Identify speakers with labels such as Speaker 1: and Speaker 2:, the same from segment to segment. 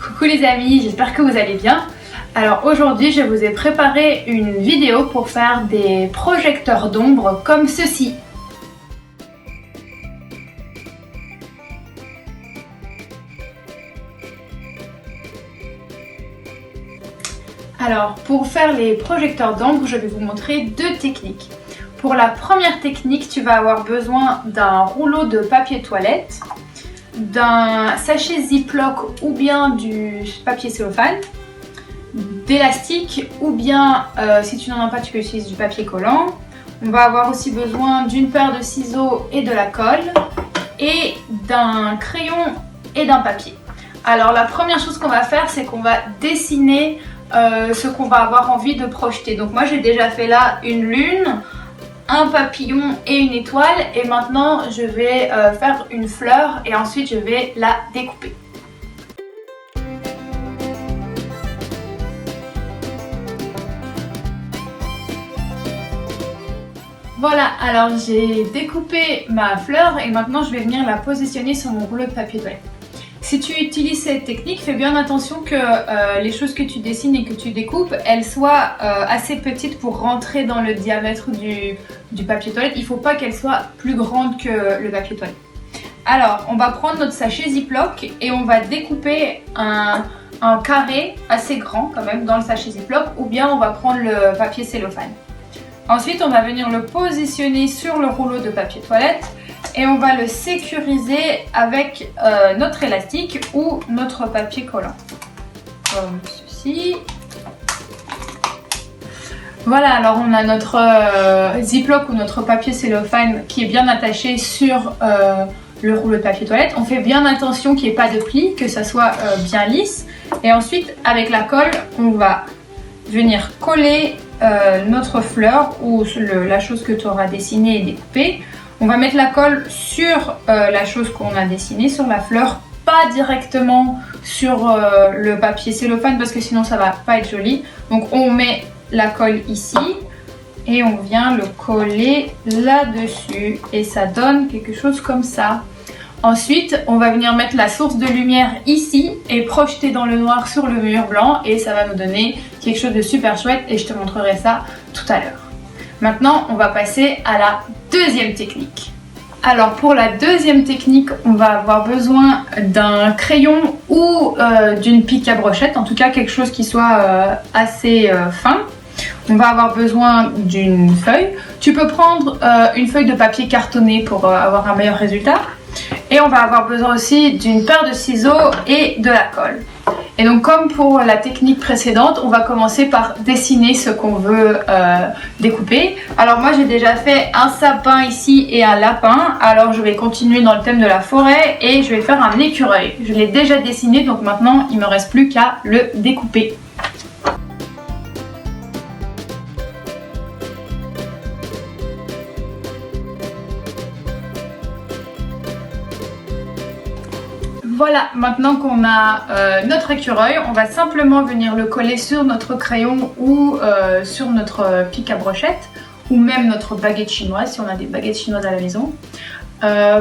Speaker 1: Coucou les amis, j'espère que vous allez bien. Alors aujourd'hui je vous ai préparé une vidéo pour faire des projecteurs d'ombre comme ceci. Alors pour faire les projecteurs d'ombre, je vais vous montrer deux techniques. Pour la première technique, tu vas avoir besoin d'un rouleau de papier toilette, d'un sachet Ziploc ou bien du papier cellophane, d'élastique ou bien si tu n'en as pas tu peux utiliser du papier collant. On va avoir aussi besoin d'une paire de ciseaux et de la colle et d'un crayon et d'un papier. Alors la première chose qu'on va faire, c'est qu'on va dessiner ce qu'on va avoir envie de projeter. Donc moi j'ai déjà fait là une lune, un papillon et une étoile, et maintenant je vais faire une fleur et ensuite je vais la découper. Voilà, alors j'ai découpé ma fleur et maintenant je vais venir la positionner sur mon rouleau de papier toilette. Si tu utilises cette technique, fais bien attention que les choses que tu dessines et que tu découpes, elles soient assez petites pour rentrer dans le diamètre du papier toilette. Il ne faut pas qu'elles soient plus grandes que le papier toilette. Alors, on va prendre notre sachet Ziploc et on va découper un carré assez grand quand même dans le sachet Ziploc, ou bien on va prendre le papier cellophane. Ensuite, on va venir le positionner sur le rouleau de papier toilette et on va le sécuriser avec notre élastique ou notre papier collant. Comme ceci. Voilà, alors on a notre Ziploc ou notre papier cellophane qui est bien attaché sur le rouleau de papier toilette. On fait bien attention qu'il n'y ait pas de plis, que ça soit bien lisse. Et ensuite, avec la colle, on va venir coller notre fleur ou la chose que tu auras dessinée et découpée. On va mettre la colle sur la chose qu'on a dessinée, sur la fleur, pas directement sur le papier cellophane parce que sinon ça va pas être joli. Donc on met la colle ici et on vient le coller là-dessus et ça donne quelque chose comme ça. Ensuite, on va venir mettre la source de lumière ici et projeter dans le noir sur le mur blanc et ça va nous donner quelque chose de super chouette et je te montrerai ça tout à l'heure. Maintenant, on va passer à la deuxième technique. Alors pour la deuxième technique, on va avoir besoin d'un crayon ou d'une pique à brochette, en tout cas quelque chose qui soit assez fin. On va avoir besoin d'une feuille. Tu peux prendre une feuille de papier cartonné pour avoir un meilleur résultat. Et on va avoir besoin aussi d'une paire de ciseaux et de la colle. Et donc comme pour la technique précédente, on va commencer par dessiner ce qu'on veut découper. Alors moi j'ai déjà fait un sapin ici et un lapin. Alors je vais continuer dans le thème de la forêt et je vais faire un écureuil. Je l'ai déjà dessiné donc maintenant il ne me reste plus qu'à le découper. Voilà, maintenant qu'on a notre écureuil, on va simplement venir le coller sur notre crayon ou sur notre pique à brochette ou même notre baguette chinoise si on a des baguettes chinoises à la maison.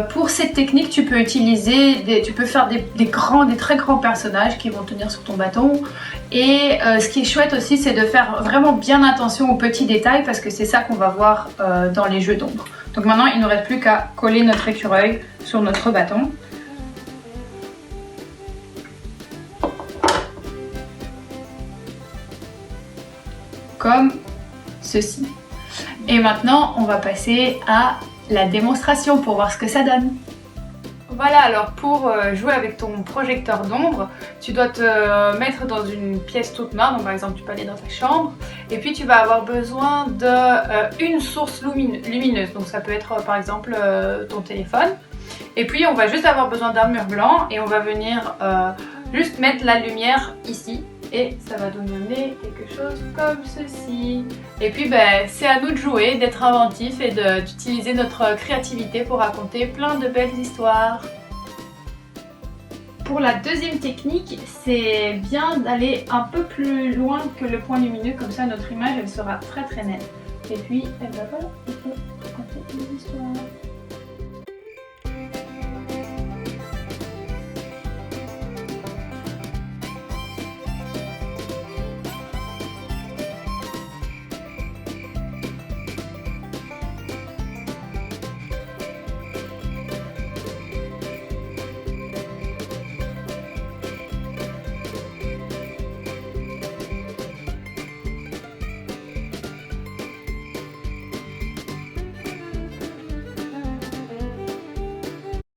Speaker 1: Pour cette technique, tu peux faire des très grands personnages qui vont tenir sur ton bâton. Et ce qui est chouette aussi, c'est de faire vraiment bien attention aux petits détails parce que c'est ça qu'on va voir dans les jeux d'ombre. Donc maintenant, il ne nous reste plus qu'à coller notre écureuil sur notre bâton. Comme ceci. Et maintenant, on va passer à la démonstration pour voir ce que ça donne. Voilà, alors pour jouer avec ton projecteur d'ombre, tu dois te mettre dans une pièce toute noire, donc par exemple tu peux aller dans ta chambre, et puis tu vas avoir besoin d'une source lumineuse, donc ça peut être par exemple ton téléphone. Et puis on va juste avoir besoin d'un mur blanc et on va venir juste mettre la lumière ici. Et ça va nous donner quelque chose comme ceci. Et puis c'est à nous de jouer, d'être inventif et d'utiliser notre créativité pour raconter plein de belles histoires. Pour la deuxième technique, c'est bien d'aller un peu plus loin que le point lumineux, comme ça notre image elle sera très nette. Et puis, ben voilà, on peut raconter une histoire.